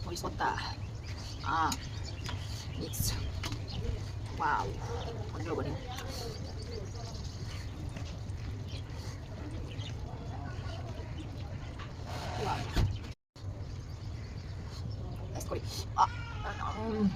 risotto. Ah, mix. Wow, 어디로 버려? 와우, 에스코리. 아, 음.